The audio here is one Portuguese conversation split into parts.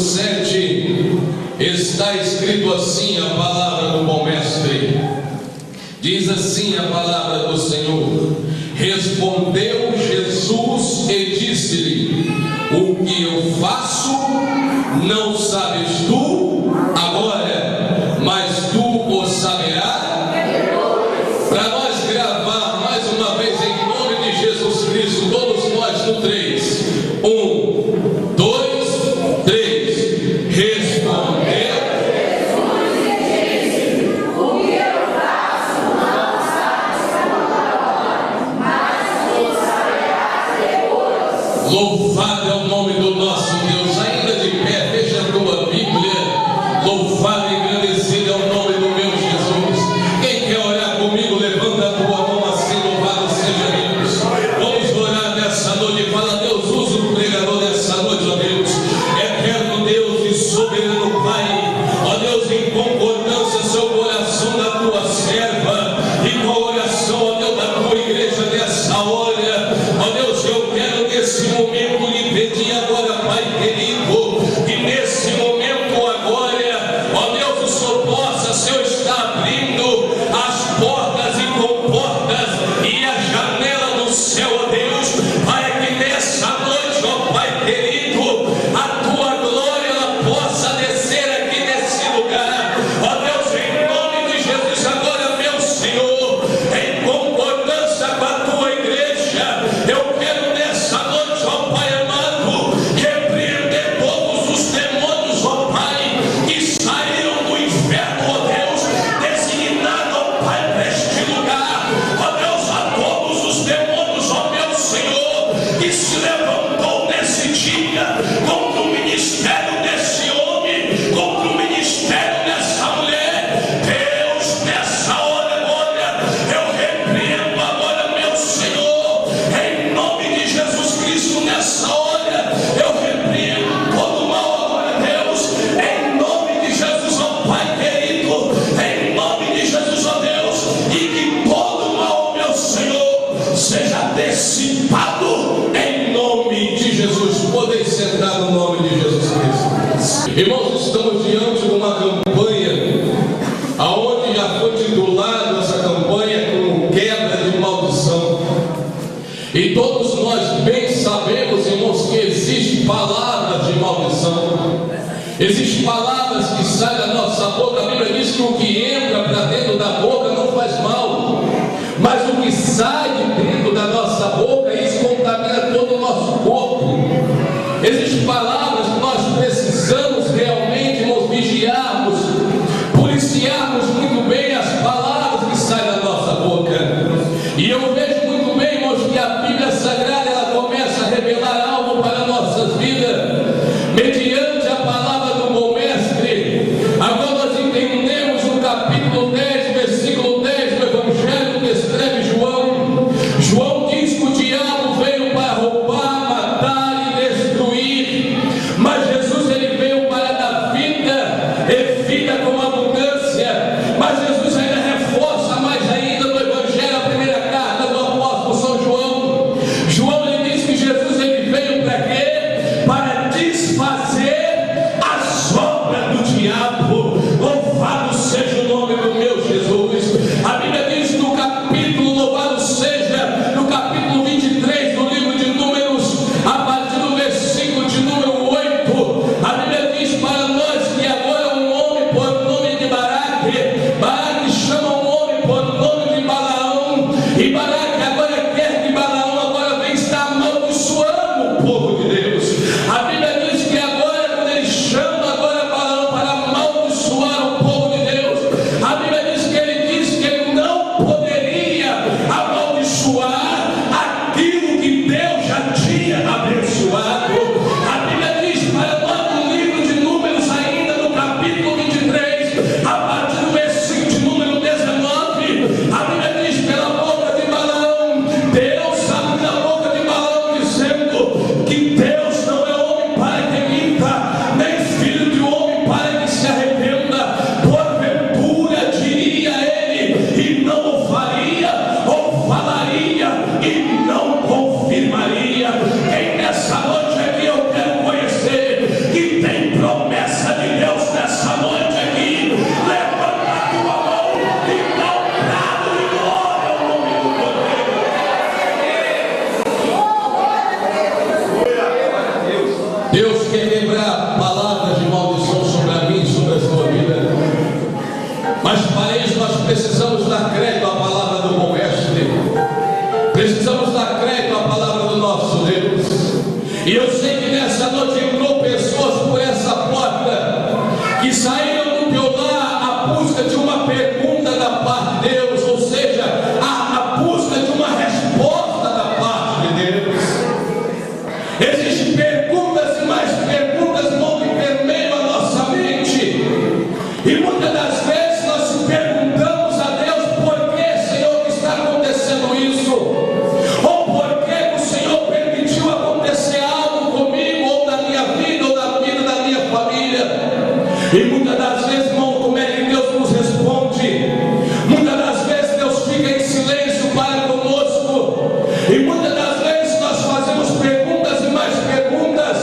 7, está escrito assim a palavra do bom mestre. Diz assim a palavra do Senhor: respondeu Jesus e disse-lhe: o que eu faço não sabes tu agora, mas tu o saberás. Para nós gravar mais uma vez em nome de Jesus Cristo, todos nós no 3. 1, 2, 3. Respondeu. Louvado é o nome do nosso Deus. Ainda de pé, veja a tua Bíblia. Louvado e agradecido é o nome do meu Jesus. Quem quer orar comigo, levanta a tua mão assim, louvado seja Deus. Vamos orar nessa noite. Fala: Deus, usa o pregador nessa noite, ó Deus. Eterno Deus e soberano Pai, ó Deus, em concordância seu coração da tua serva e com a oração, ó Deus, da tua igreja nessa hora, ó Deus, eu quero nesse momento lhe pedir agora, Pai querido, que nesse momento agora, ó Deus, o Senhor possa, Senhor, estar abrindo as portas e comportas e a janela do céu, ó Deus, para que nessa noite, ó Pai querido, a tua glória ela possa descer aqui nesse lugar, ó Deus, em nome de Jesus. Agora, meu Senhor, em concordância com a tua igreja, eu quero nessa noite, ó Pai amado, repreender todos os demônios, ó Pai, que saíram do inferno, ó Deus, designado, ó Pai, para este lugar, ó Deus, a todos os demônios, ó meu Senhor, que se levantou nesse dia contra o ministério desse homem, contra o ministério dessa mulher. Deus, nessa hora agora, eu repreendo agora, meu Senhor, em nome de Jesus Cristo. Nessa hora eu repreendo todo mal agora, Deus, em nome de Jesus, ó Pai querido, em nome de Jesus, ó Deus, e que todo mal, meu Senhor, seja dissipado em nome de Jesus. Podem sentar no nome de Jesus Cristo. Irmãos, estamos diante de uma campanha aonde já foi titulado essa campanha como quebra de maldição. E todos nós bem sabemos, irmãos, que existem palavras de maldição. Existem palavras que saem da nossa boca. A Bíblia diz que o que entra para dentro da boca não faz mal, mas o que sai de dentro da nossa boca, isso contamina todo o nosso corpo. Existem palavras que nós precisamos realmente nos vigiarmos, policiarmos muito bem as palavras que saem da nossa boca. E eu vejo muito bem, irmãos, que a Bíblia Sagrada ela começa a revelar algo para nossas vidas, mediante a palavra do bom mestre. Agora nós entendemos o capítulo 10, versículo 10 do Evangelho que escreve João. João diz que o diabo veio para roubar, matar e destruir, quer quebrar palavras de maldição sobre a mim e sobre a sua vida. Mas para isso nós precisamos dar crédito à palavra do bom mestre. Precisamos dar crédito à palavra do nosso Deus. E eu sei que nessa noite entrou pessoas por essa porta que saíram do teu lar à busca de uma pergunta da parte de Deus, ou seja, a busca de uma resposta da parte de Deus. Existem perguntas e mais perguntas que permeiam a nossa mente, e muitas das vezes nós se perguntamos a Deus: por que, Senhor, que está acontecendo isso? Ou por que o Senhor permitiu acontecer algo comigo, ou da minha vida, ou da vida da minha família? E muitas das vezes, irmão, como é que Deus nos responde? Muitas das vezes Deus fica em silêncio para conosco, e muitas das vezes nós fazemos perguntas e mais perguntas,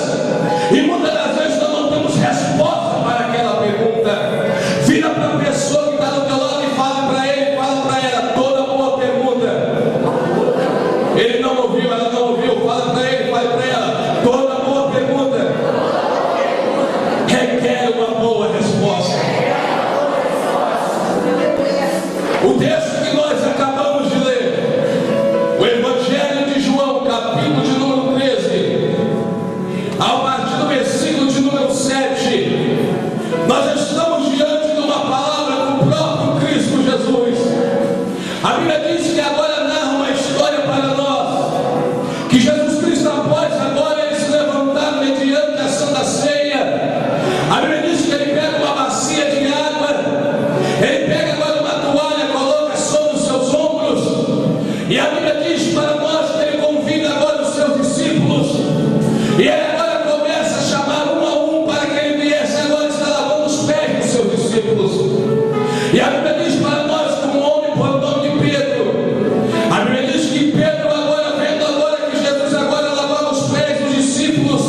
e muitas das vezes nós não temos resposta para aquela pergunta. Vira para a pessoa que está do teu lado e fala para ele, fala para ela: toda boa pergunta. Ele não ouviu, ela não ouviu. Fala para ele, fala para ela: toda boa pergunta requer uma boa resposta. O texto que nós acabamos de ler, o Evangelho de João, capítulo de número 13, a partir do versículo de número 7, nós estamos diante de uma palavra do próprio Cristo Jesus. A Bíblia diz que agora narra uma história para nós, que Jesus Cristo, após agora ele se levantar mediante a Santa Ceia, a Bíblia diz que ele pega uma bacia de água, ele pega agora uma toalha, coloca sobre os seus ombros, e a Bíblia diz para nós que ele convida agora os seus discípulos, e ele agora começa a chamar um a um para que ele viesse agora estar lavando os pés dos seus discípulos. E a Bíblia diz para nós que um homem por nome de Pedro, a Bíblia diz que Pedro agora, vendo agora que Jesus agora lavava os pés dos discípulos,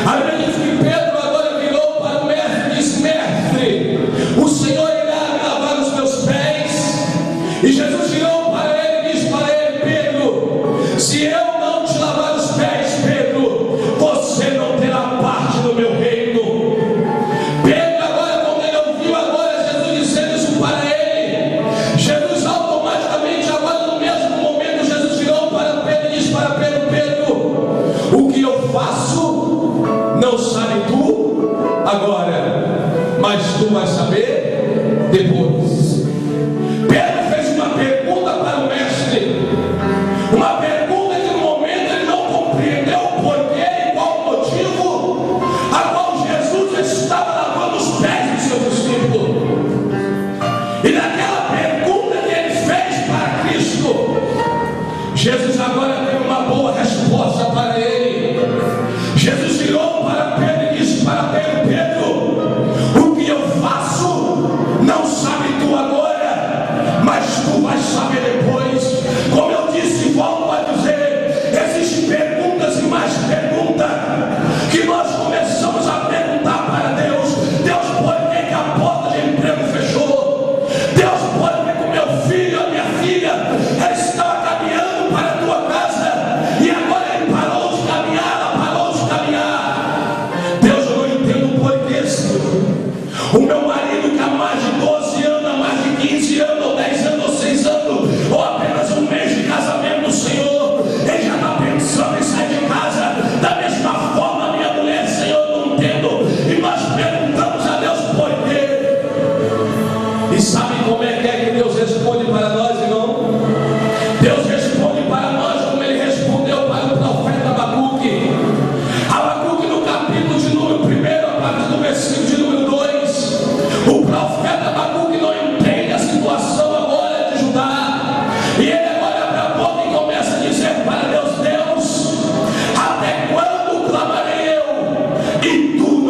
a Bíblia diz que Pedro agora virou para o mestre e disse: mestre, o Senhor irá lavar os meus pés? E Jesus virou para ele e disse para ele: Pedro, se eu não te lavar os pés, Pedro, você não terá parte no meu reino. Pedro agora, quando ele ouviu agora Jesus dizendo isso para ele, Jesus automaticamente agora no mesmo momento, Jesus virou para Pedro e disse para Pedro: Pedro, o que eu faço não sabe tu agora, mas tu vais saber depois. Pedro fez uma pergunta para o mestre, uma pergunta que no momento ele não compreendeu o porquê e qual o motivo a qual Jesus estava lavando os pés dos seus discípulos. E naquela pergunta que ele fez para Cristo, Jesus agora teve uma boa resposta para ele. Jesus virou para Pedro e disse para Pedro: Pedro, o que eu faço não sabe tu agora, mas tu vais saber depois. Como eu disse, volto a dizer, existem perguntas e mais perguntas que nós começamos a perguntar para Deus: Deus, por que a porta de emprego fechou? Deus, por que o meu filho, a minha filha, ela estava caminhando para a tua casa e agora ele parou de caminhar, ela parou de caminhar? Deus, eu não entendo por que, Senhor. O meu marido, que há mais de 12 anos, há mais de 15 anos, ou 10 anos, ou 6 anos, ou apenas um mês de casamento, Senhor, ele já está pensando em sair de casa. Da mesma forma, a minha mulher, Senhor, eu não entendo. E nós perguntamos a Deus por quê. E sabe como é que Deus responde para nós, irmão? Deus responde para nós como ele respondeu para o profeta Abacuque. Abacuque, no capítulo de número 1, a partir do versículo de número 2, o profeta Abacuque não entende a situação agora de Judá, e ele agora abre a boca e começa a dizer para Deus: Deus, até quando clamarei eu e tu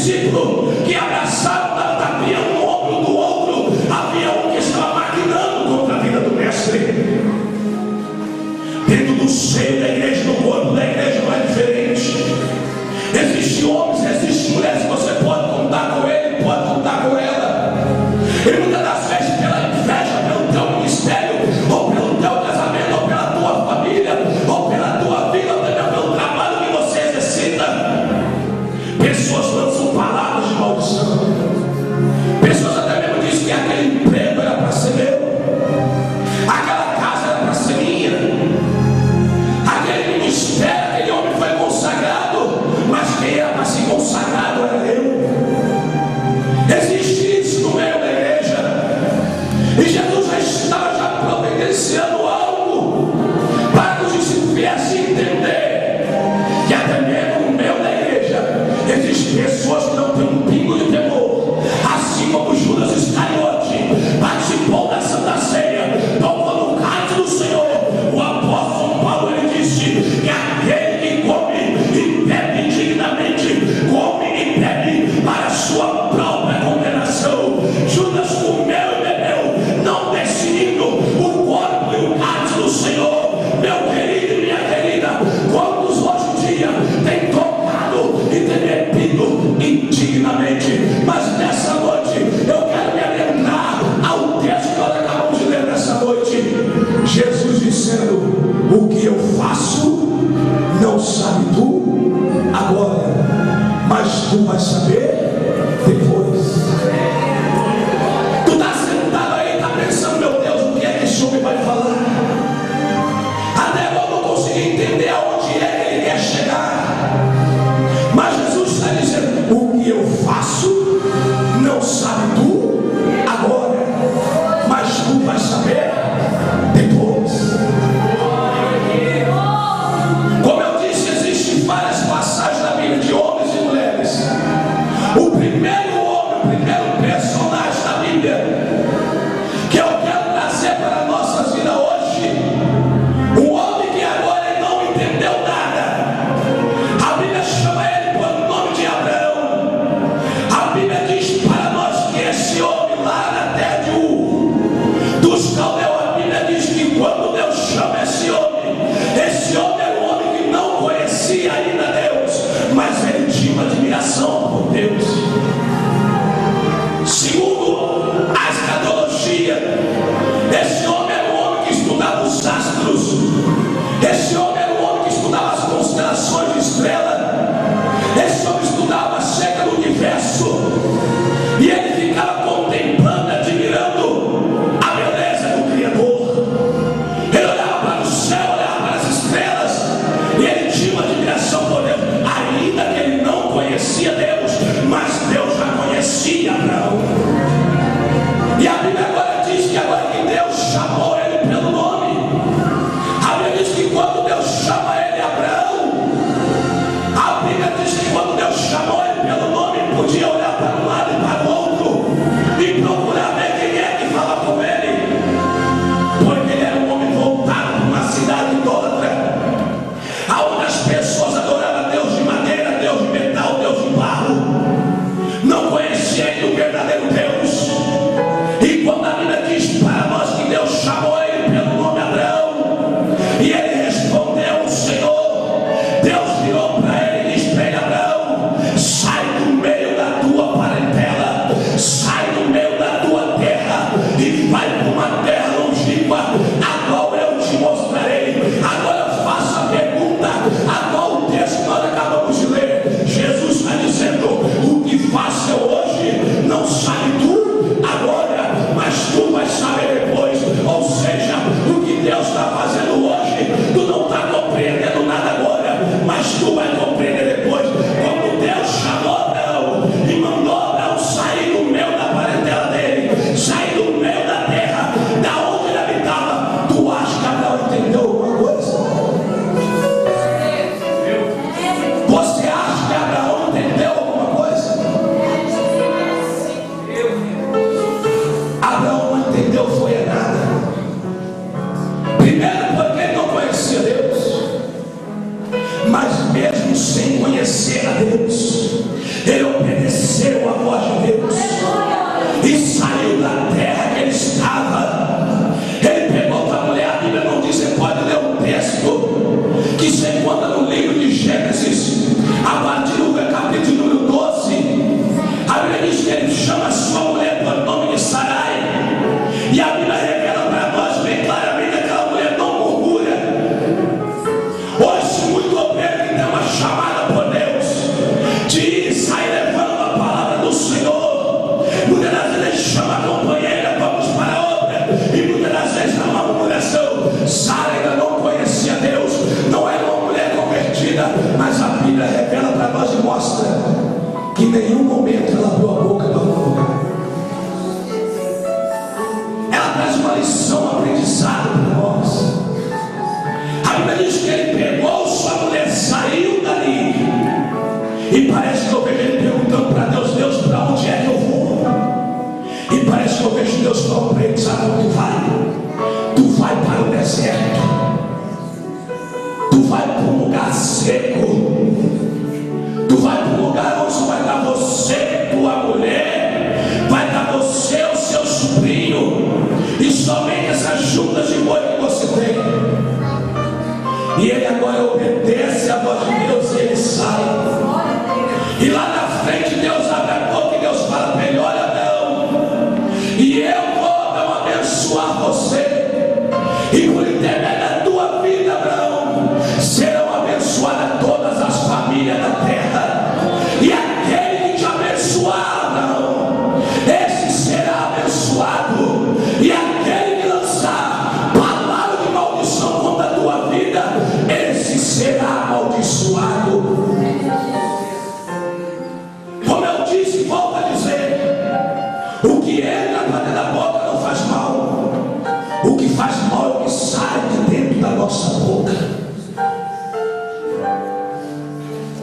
discípulos que abraçaram da tapinha um ombro do outro, havia um que estava maquinando contra a vida do mestre. Dentro do seio da igreja, no corpo da igreja não é diferente. Existem homens, existem mulheres que você pode contar com ele, pode contar com ela. E muitas das vezes pela inveja, pelo teu ministério, ou pelo teu casamento, ou pela tua família, ou pela tua vida, ou também pelo trabalho que você exercita, pessoas lançam palavras de maldição. Pessoas até mesmo dizem que aquele emprego era para ser meu, aquela casa era para ser minha, aquele ministério, aquele homem foi consagrado, mas quem era para ser consagrado era eu. Existe isso no meio da igreja, e Jesus já estava providenciando algo para que os discípulos viessem entender que até mesmo no meio da igreja existem pessoas que não têm um pingo de temor, assim como Judas Iscariote participou da Santa Ceia, tomando o cálice do Senhor. O apóstolo Paulo ele disse que aquele que come e bebe indignamente, come e bebe para a sua própria condenação. Judas comeu e bebeu, não decidindo o corpo e o cálice do Senhor. Meu querido e minha querida, quantos hoje em dia têm tocado e têm bebido indignamente? Mas nessa noite eu quero me adentrar ao texto que nós acabamos de ler nessa noite. Jesus dizendo: o que eu faço não sabe tu agora, mas tu vais saber depois. Tu está sentado aí, está pensando: meu Deus, o que é que esse homem vai falar? Até agora eu não consegui entender aonde é que ele quer chegar. Mas Jesus está dizendo: o que eu faço não sabe tu agora, mas tu vais saber depois. Como eu disse, existem várias passagens na Bíblia de homens e mulheres. O primeiro homem, o primeiro personagem da Bíblia que eu quero trazer para a nossa vida hoje, um homem que agora ele não entendeu nada. A Bíblia chama ele pelo nome de Abraão. A Bíblia diz para nós que esse homem lá na terra de Ur dos caldeus, a Bíblia diz que quando Deus chama esse homem era um homem que não conhecia ainda Deus, mas ele tinha uma admiração por Deus. Segundo a escatologia, esse homem era um homem que estudava os astros. Esse homem era um homem que estudava as constelações de estrela. Esse homem estudava acerca do universo, e ele ficava contemplando, admirando a beleza do Criador. Ele olhava para o céu, olhava para as estrelas, e ele tinha uma admiração por Deus, ainda que ele não conhecia Deus, mas Deus já conhecia Abraão. E a Bíblia agora diz que agora que Deus chamou ele pelo nome, a Bíblia diz que quando Deus chama ele Abraão, a Bíblia diz que quando Deus chamou ele pelo nome, ele podia olhar para um lado e para o outro e procurar ver quem é que fala com ele, porque ele era um homem voltado para uma cidade idólatra, aonde as pessoas adoravam Deus de madeira, Deus de metal, Deus de barro, não conhecia ele o verdadeiro Deus. E quando a Bíblia diz para nós que Deus chamou ele pelo nome Abraão, e ele respondeu o Senhor, Deus virou para ele e disse para ele: Abraão, sai do meio da tua ela abriu a boca para algum lugar. Ela traz uma lição, um aprendizado para nós. A Bíblia diz que ele pegou sua mulher, saiu dali, e parece que eu vejo ele perguntando para Deus: Deus, para onde é que eu vou? E parece que eu vejo Deus falando para ele: sabe onde tu vai? Tu vai para o deserto, tu vai para um lugar seco, tu vai para um lugar onde só vai dar você, tua mulher, vai dar você, o seu sobrinho, e somente essas juntas de boi que você tem. E ele agora obedece a voz de Deus e ele sai. E lá na frente Deus abre a boca e Deus fala para ele: olha, Abraão, e eu vou abençoar você, e por intermédio da tua vida, Abraão, serão abençoadas todas as famílias da terra. E aquele que te abençoar, Abraão, esse será abençoado. E aquele que lançar palavra de maldição contra a tua vida, esse será amaldiçoado. Como eu disse, volto a dizer: o que entra para dentro da boca não faz mal. O que faz mal é o que sai de dentro da nossa boca.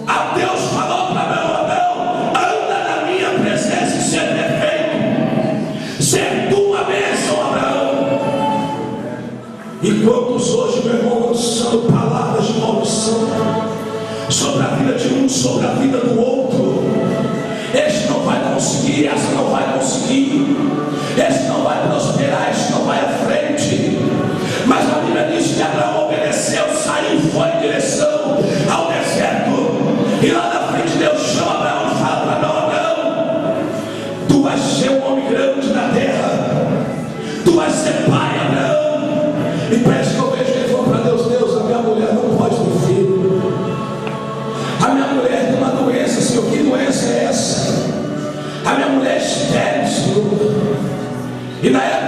A Deus falou para Abraão: anda na minha presença e ser perfeito, ser tu uma bênção, Abraão. E quantos hoje, meu irmão, lançando palavras de maldição sobre a vida de um, sobre a vida do outro: este não vai conseguir, essa não vai conseguir, esse não vai prosperar, este não vai à frente. Mas a Bíblia diz que Abraão obedeceu, saiu e foi em direção ao deserto. E lá na frente Deus chama Abraão e fala para Abraão: Abraão, tu vais ser um homem grande na terra, tu vais ser pai, Abraão. E parece que eu vejo ele falando para Deus: Deus, a minha mulher não pode ter filho, a minha mulher tem uma doença, Senhor. Que doença é essa? A minha mulher é estéril, Senhor. E na época